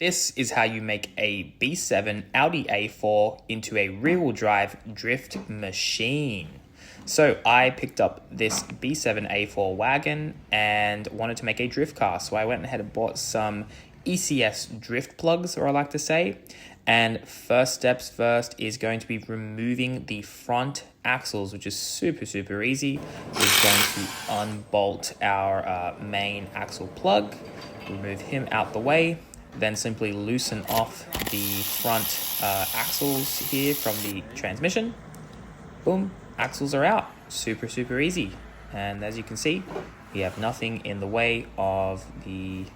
This is how you make a B7 Audi A4 into a rear-wheel drive drift machine. So I picked up this B7 A4 wagon and wanted to make a drift car. So I went ahead and bought some ECS drift plugs, or I like to say. And first steps first is going to be removing the front axles, which is super easy. We're going to unbolt our main axle plug, remove him out the way. Then simply loosen off the front axles here from the transmission. Boom, axles are out. Super easy. And as you can see, we have nothing in the way of the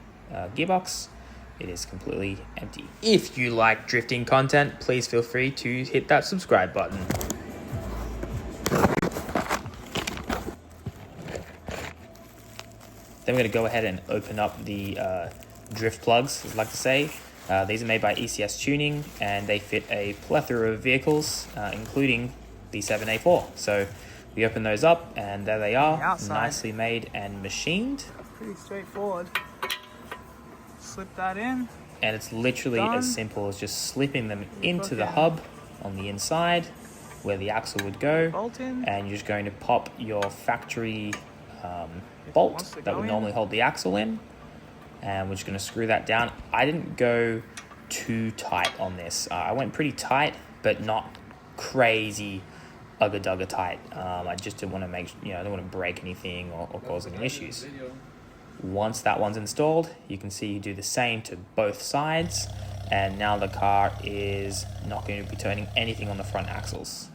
gearbox. It is completely empty. If you like drifting content, please feel free to hit that subscribe button. Then we're going to go ahead and open up the drift plugs, as I like to say. These are made by ECS Tuning, and they fit a plethora of vehicles, including B7 A4. So we open those up, and there they are, nicely made and machined. Pretty straightforward. Slip that in. And it's literally as simple as just slipping them into the hub on the inside, where the axle would go, and you're just going to pop your factory bolt that would normally hold the axle in. And we're just going to screw that down. I didn't go too tight on this. I went pretty tight, but not crazy ugga-dugga tight. I just didn't want to make, I don't want to break anything or cause any issues. Once that one's installed, you can see you do the same to both sides. And now the car is not going to be turning anything on the front axles.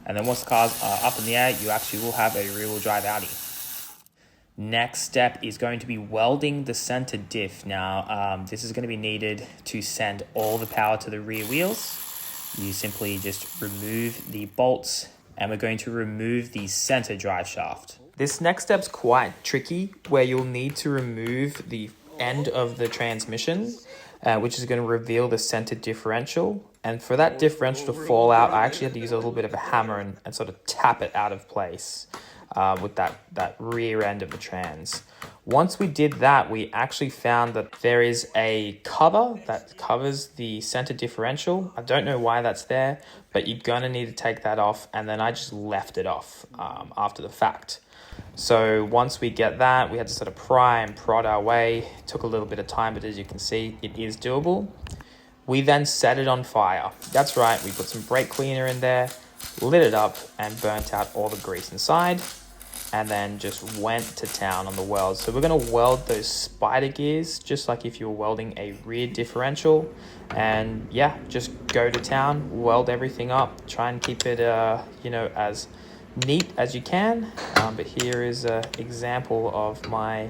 And then once the car's up in the air, you actually will have a rear-wheel drive Audi. Next step is going to be welding the center diff. Now, this is going to be needed to send all the power to the rear wheels. You simply just remove the bolts, and we're going to remove the center drive shaft. This next step's quite tricky, where you'll need to remove the end of the transmission, which is going to reveal the center differential. And for that differential to fall out, I actually had to use a little bit of a hammer and sort of tap it out of place. With that rear end of the trans. Once we did that, we actually found that there is a cover that covers the center differential. I don't know why that's there, but you're gonna need to take that off, and then I just left it off after the fact. So once we get that, we had to sort of pry and prod our way. It took a little bit of time, but as you can see, it is doable. We then set it on fire. That's right, we put some brake cleaner in there, lit it up, and burnt out all the grease inside. And then just went to town on the weld. So we're going to weld those spider gears just like if you were welding a rear differential. And yeah, just go to town, weld everything up, try and keep it as neat as you can. But here is an example of my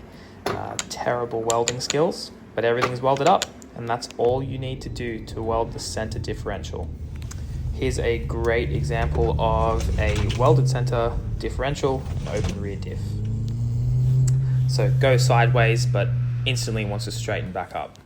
terrible welding skills. But everything's welded up, and that's all you need to do to weld the center differential. Here's a great example of a welded center differential, open rear diff. So go sideways, but instantly wants to straighten back up.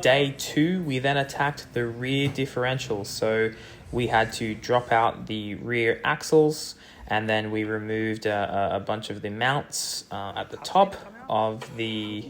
Day 2, we then attacked the rear differential. So we had to drop out the rear axles, and then we removed a bunch of the mounts at the top of the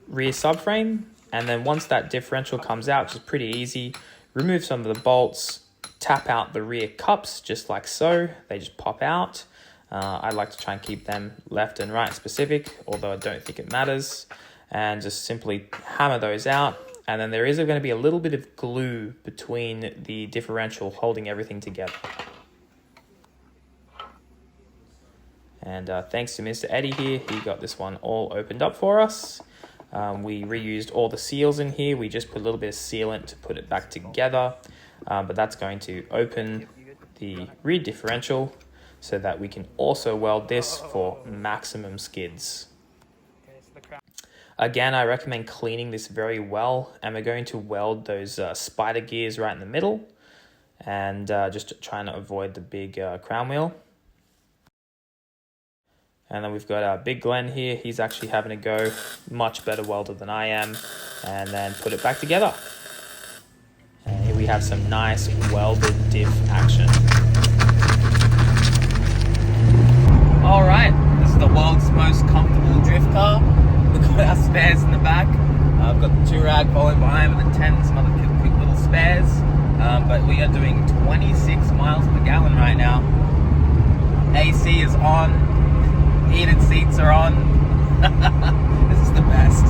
rear subframe. And then once that differential comes out, which is pretty easy, remove some of the bolts, tap out the rear cups just like so. They just pop out. I like to try and keep them left and right specific, although I don't think it matters. And just simply hammer those out. And then there is going to be a little bit of glue between the differential holding everything together. And thanks to Mr. Eddie here, he got this one all opened up for us. We reused all the seals in here. We just put a little bit of sealant to put it back together. But that's going to open the rear differential so that we can also weld this for maximum skids. Again, I recommend cleaning this very well, and we're going to weld those spider gears right in the middle, and just trying to avoid the big crown wheel. And then we've got our Big Glenn here. He's actually having a go, much better welder than I am, and then put it back together. And here we have some nice welded diff action. All right, this is the world's most comfortable drift car. our spares in the back. I've got the 2-rag following behind with the 10, some other quick little spares. But we are doing 26 miles per gallon right now. AC is on, heated seats are on. This is the best.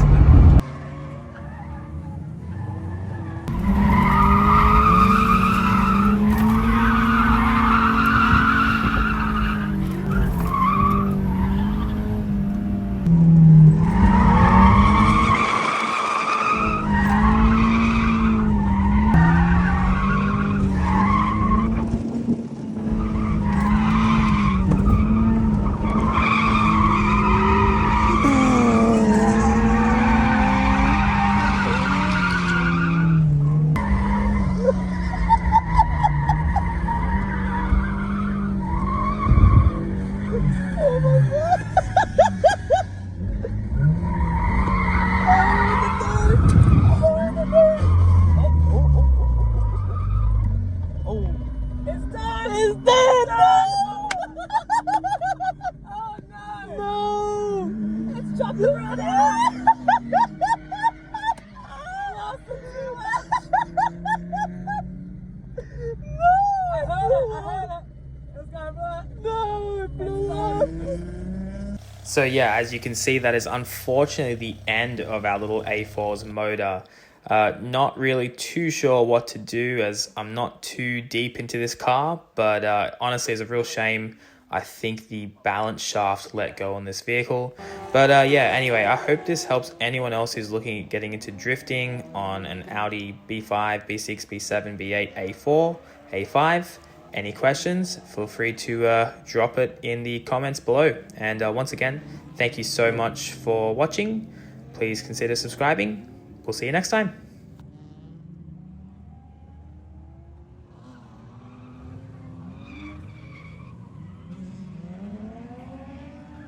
So yeah, as you can see, that is unfortunately the end of our little A4's motor. Not really too sure what to do, as I'm not too deep into this car, but honestly, it's a real shame. I think the balance shaft let go on this vehicle. But yeah, anyway, I hope this helps anyone else who's looking at getting into drifting on an Audi B5, B6, B7, B8, A4, A5. Any questions, feel free to drop it in the comments below. And once again, thank you so much for watching. Please consider subscribing. We'll see you next time.